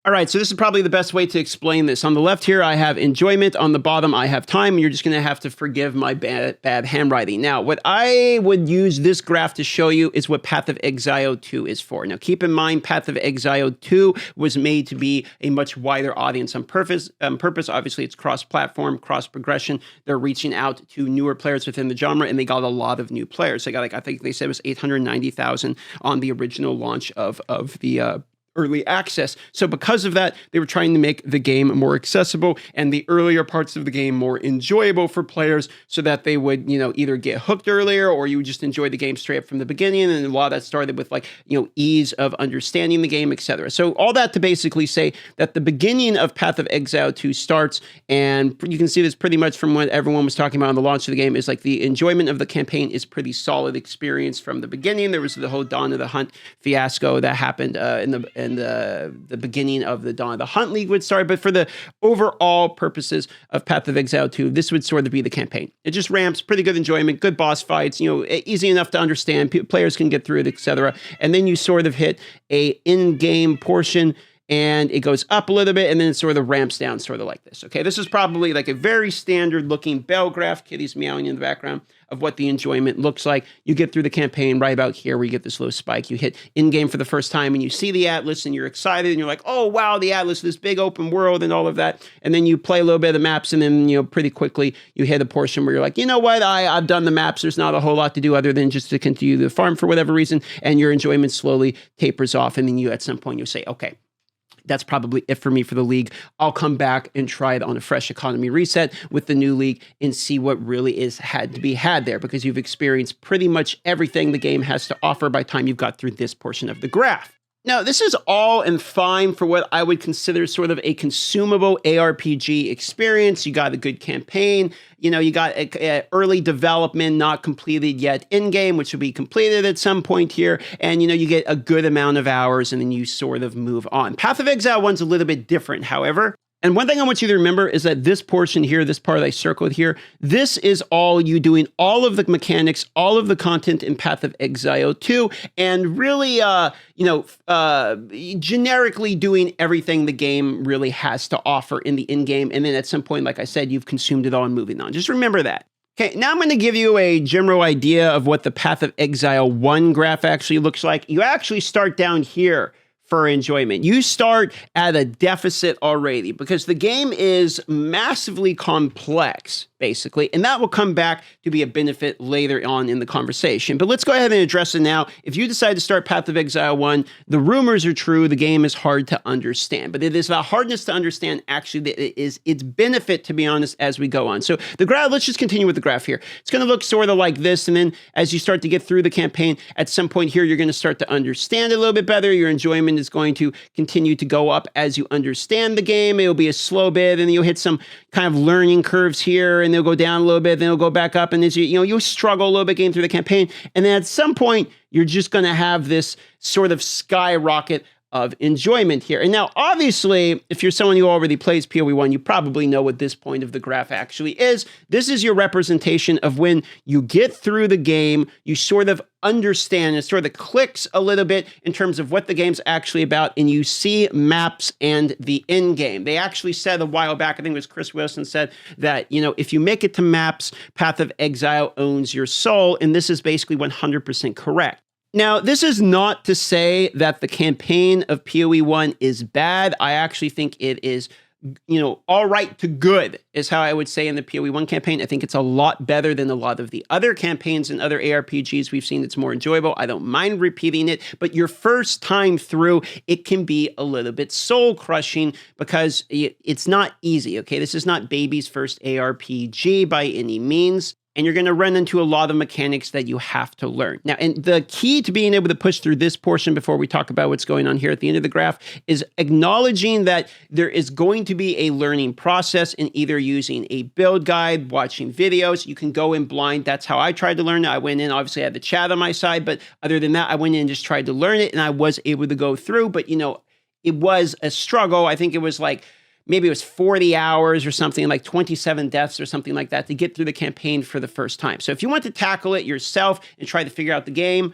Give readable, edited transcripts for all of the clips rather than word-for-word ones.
All right, so this is probably the best way to explain this. On the left here, I have enjoyment. On the bottom, I have time. You're just going to have to forgive my bad handwriting. Now, what I would use this graph to show you is what Path of Exile 2 is for. Now, keep in mind, Path of Exile 2 was made to be a much wider audience on purpose. Obviously, it's cross-platform, cross-progression. They're reaching out to newer players within the genre, and they got a lot of new players. They got, like, I think they said it was 890,000 on the original launch of the early access. So because of that, they were trying to make the game more accessible and the earlier parts of the game more enjoyable for players so that they would, either get hooked earlier or you would just enjoy the game straight up from the beginning. And a lot of that started with ease of understanding the game, etc. So all that to basically say that the beginning of Path of Exile 2 starts, and you can see this pretty much from what everyone was talking about on the launch of the game, is like the enjoyment of the campaign is pretty solid experience from the beginning. There was the whole Dawn of the Hunt fiasco that happened in the beginning of the Dawn of the Hunt League would start, but for the overall purposes of Path of Exile 2, this would sort of be the campaign. It just ramps, pretty good enjoyment, good boss fights, easy enough to understand, players can get through it, etc. And then you sort of hit a in-game portion, and it goes up a little bit, and then it sort of ramps down sort of like this. Okay, this is probably like a very standard looking bell graph, kitties meowing in the background, of what the enjoyment looks like. You get through the campaign right about here where you get this low spike. You hit in-game for the first time and you see the Atlas and you're excited and you're like, oh, wow, the Atlas, this big open world and all of that. And then you play a little bit of the maps and then, pretty quickly you hit a portion where you're like, you know what, I've done the maps. There's not a whole lot to do other than just to continue the farm for whatever reason. And your enjoyment slowly tapers off. And then you, at some point, you say, okay, that's probably it for me for the league. I'll come back and try it on a fresh economy reset with the new league and see what really had to be had there, because you've experienced pretty much everything the game has to offer by the time you've got through this portion of the graph. Now, this is all and fine for what I would consider sort of a consumable ARPG experience. You got a good campaign. You got a early development, not completed yet in-game, which will be completed at some point here. And, you get a good amount of hours and then you sort of move on. Path of Exile 1's a little bit different, however. And one thing I want you to remember is that this portion here, this part that I circled here, this is all you doing all of the mechanics, all of the content in Path of Exile 2, and really, generically doing everything the game really has to offer in the in-game. And then at some point, like I said, you've consumed it all and moving on. Just remember that. Okay, now I'm going to give you a general idea of what the Path of Exile 1 graph actually looks like. You actually start down here for enjoyment. You start at a deficit already because the game is massively complex, basically, and that will come back to be a benefit later on in the conversation. But let's go ahead and address it now. If you decide to start Path of Exile 1, the rumors are true. The game is hard to understand, but it is the hardness to understand actually that it is its benefit, to be honest, as we go on. So the graph, let's just continue with the graph here. It's going to look sort of like this, and then as you start to get through the campaign, at some point here, you're going to start to understand it a little bit better. Your enjoyment is going to continue to go up as you understand the game. It'll be a slow bit, and you'll hit some kind of learning curves here, and they'll go down a little bit, then it'll go back up, and as you'll struggle a little bit getting through the campaign, and then at some point, you're just going to have this sort of skyrocket of enjoyment here. And now, obviously, if you're someone who already plays PoE 1, you probably know what this point of the graph actually is. This is your representation of when you get through the game, you sort of understand, it sort of clicks a little bit in terms of what the game's actually about, and you see maps and the end game. They actually said a while back, I think it was Chris Wilson said that, if you make it to maps, Path of Exile owns your soul, and this is basically 100% correct. Now, this is not to say that the campaign of PoE 1 is bad. I actually think it is, all right to good is how I would say in the PoE 1 campaign. I think it's a lot better than a lot of the other campaigns and other ARPGs we've seen. It's more enjoyable. I don't mind repeating it, but your first time through, it can be a little bit soul crushing because it's not easy, okay? This is not baby's first ARPG by any means. And you're going to run into a lot of mechanics that you have to learn. Now, and the key to being able to push through this portion before we talk about what's going on here at the end of the graph is acknowledging that there is going to be a learning process in either using a build guide, watching videos. You can go in blind. That's how I tried to learn it. I went in, obviously I had the chat on my side, but other than that, I went in and just tried to learn it, and I was able to go through. But, it was a struggle. I think it was like, maybe it was 40 hours or something, like 27 deaths or something like that to get through the campaign for the first time. So if you want to tackle it yourself and try to figure out the game,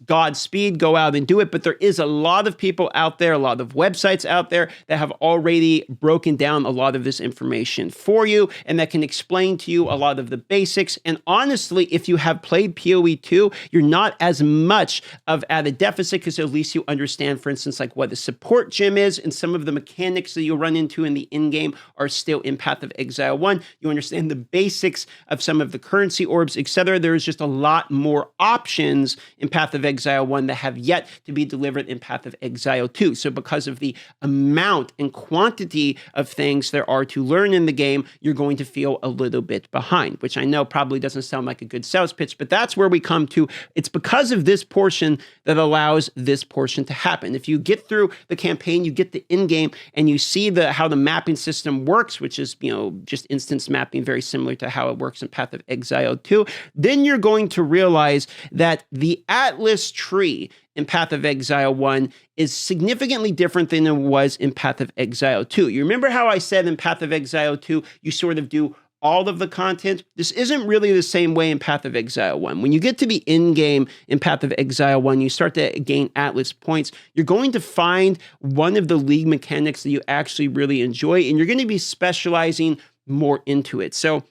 Godspeed, go out and do it. But there is a lot of people out there, a lot of websites out there that have already broken down a lot of this information for you and that can explain to you a lot of the basics. And honestly, if you have played PoE 2, you're not as much of at a deficit because at least you understand, for instance, like what the support gym is and some of the mechanics that you'll run into in the in-game are still in Path of Exile 1. You understand the basics of some of the currency orbs, etc. There is just a lot more options in Path of Exile 1 that have yet to be delivered in Path of Exile 2. So because of the amount and quantity of things there are to learn in the game, you're going to feel a little bit behind, which I know probably doesn't sound like a good sales pitch, but that's where we come to. It's because of this portion that allows this portion to happen. If you get through the campaign, you get the in-game, and you see how the mapping system works, which is, just instance mapping, very similar to how it works in Path of Exile 2, then you're going to realize that the Atlas tree in Path of Exile 1 is significantly different than it was in Path of Exile 2. You remember how I said in Path of Exile 2, you sort of do all of the content? This isn't really the same way in Path of Exile 1. When you get to the end game in Path of Exile 1, you start to gain Atlas points. You're going to find one of the league mechanics that you actually really enjoy, and you're going to be specializing more into it. So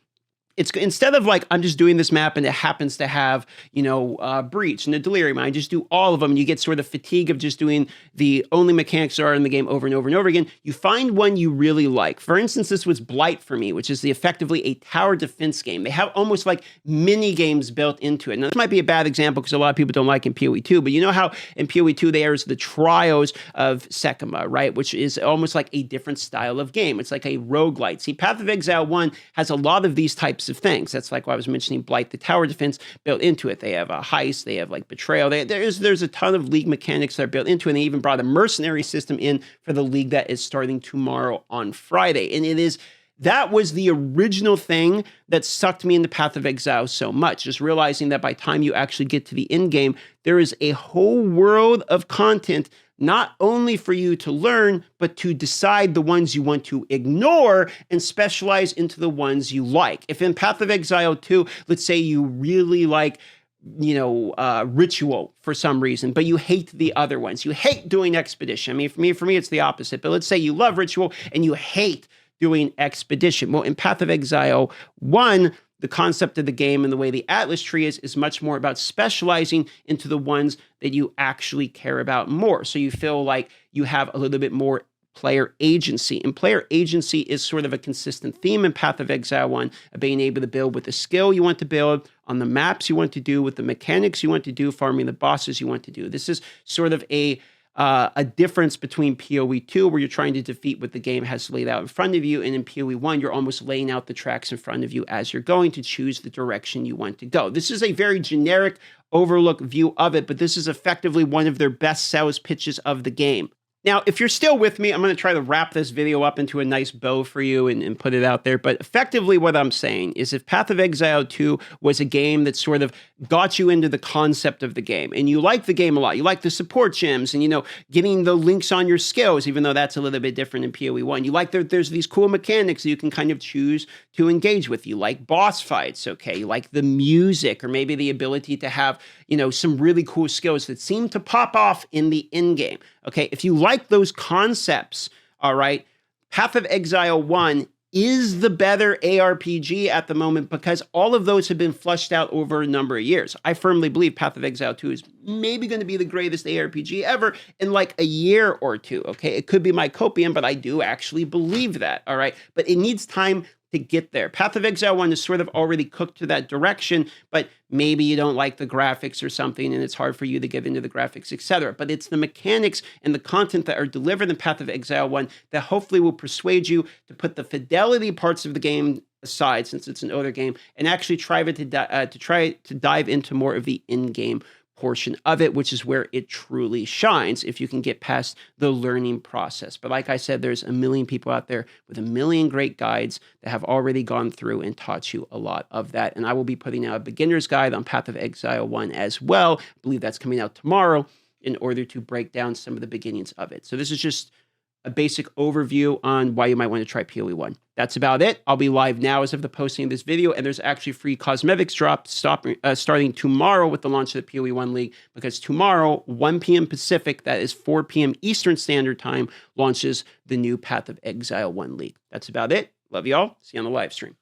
it's instead of like, I'm just doing this map and it happens to have, Breach and the Delirium, I just do all of them. And you get sort of fatigue of just doing the only mechanics that are in the game over and over and over again. You find one you really like. For instance, this was Blight for me, which is effectively a tower defense game. They have almost like mini games built into it. Now, this might be a bad example because a lot of people don't like in PoE 2, but you know how in PoE 2 there's the Trials of Sekima, right? Which is almost like a different style of game. It's like a roguelite. See, Path of Exile 1 has a lot of these types of things. That's like what I was mentioning, Blight, the tower defense built into it. They have a heist, they have like betrayal. There's a ton of league mechanics that are built into it. And they even brought a mercenary system in for the league that is starting tomorrow on Friday. And that was the original thing that sucked me into Path of Exile so much, just realizing that by the time you actually get to the end game, there is a whole world of content not only for you to learn, but to decide the ones you want to ignore and specialize into the ones you like. If in Path of Exile 2, let's say you really like, Ritual for some reason, but you hate the other ones. You hate doing Expedition. I mean, for me, it's the opposite. But let's say you love Ritual and you hate doing Expedition. Well, in Path of Exile 1, the concept of the game and the way the Atlas tree is much more about specializing into the ones that you actually care about more. So you feel like you have a little bit more player agency. And player agency is sort of a consistent theme in Path of Exile 1 of being able to build with the skill you want to build, on the maps you want to do, with the mechanics you want to do, farming the bosses you want to do. This is sort of a difference between PoE 2, where you're trying to defeat what the game has laid out in front of you, and in PoE 1, you're almost laying out the tracks in front of you as you're going to choose the direction you want to go. This is a very generic overlook view of it, but this is effectively one of their best sales pitches of the game. Now, if you're still with me, I'm going to try to wrap this video up into a nice bow for you and put it out there. But effectively what I'm saying is if Path of Exile 2 was a game that sort of got you into the concept of the game and you like the game a lot, you like the support gems and, getting the links on your skills, even though that's a little bit different in PoE 1. You like there's these cool mechanics that you can kind of choose to engage with. You like boss fights, okay? You like the music or maybe the ability to have, some really cool skills that seem to pop off in the in-game. Okay, if you like those concepts, all right, Path of Exile 1 is the better ARPG at the moment because all of those have been fleshed out over a number of years. I firmly believe Path of Exile 2 is maybe going to be the greatest ARPG ever in like a year or two, okay? It could be my copium, but I do actually believe that, all right? But it needs time to get there. Path of Exile 1 is sort of already cooked to that direction, but maybe you don't like the graphics or something and it's hard for you to get into the graphics, etc. But it's the mechanics and the content that are delivered in Path of Exile 1 that hopefully will persuade you to put the fidelity parts of the game aside, since it's an older game, and actually try to dive into more of the in-game portion of it, which is where it truly shines if you can get past the learning process. But like I said, there's a million people out there with a million great guides that have already gone through and taught you a lot of that. And I will be putting out a beginner's guide on Path of Exile 1 as well. I believe that's coming out tomorrow in order to break down some of the beginnings of it. So this is just a basic overview on why you might want to try PoE 1. That's about it. I'll be live now as of the posting of this video, and there's actually free cosmetics drop starting tomorrow with the launch of the PoE 1 League, because tomorrow, 1 p.m. Pacific, that is 4 p.m. Eastern Standard Time, launches the new Path of Exile 1 League. That's about it. Love y'all. See you on the live stream.